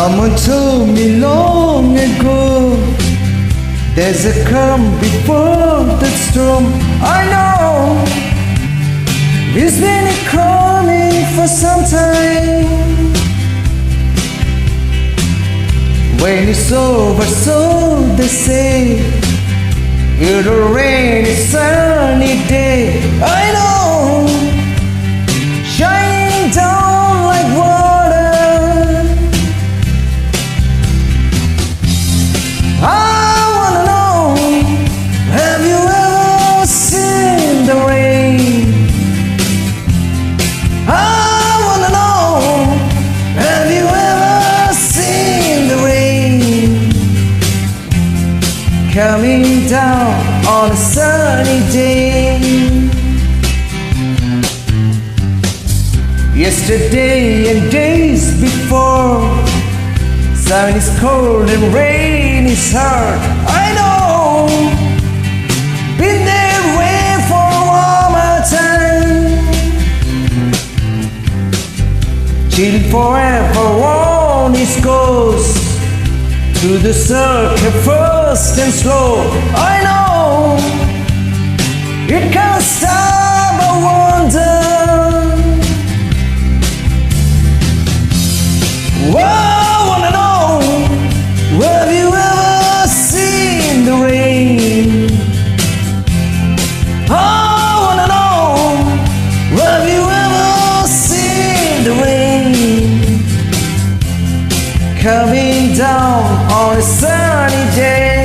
Someone told me long ago there's a calm before the storm. I know it's been coming for some time. When it's over, so they say, it'll rain a sunny day. I know, shining down like water. I wanna know, have you ever seen the rain? I wanna know, have you ever seen the rain coming down on a sunny day? Yesterday and days before, sun is cold and rain is hard. I know, been there way for a warmer time. Chill forever on East Coast, through the circuit fast and slow. I know, it can't stop, I wonder. Whoa, I wanna know, have you ever seen the rain? I wanna know, have you ever seen the rain coming down on a sunny day?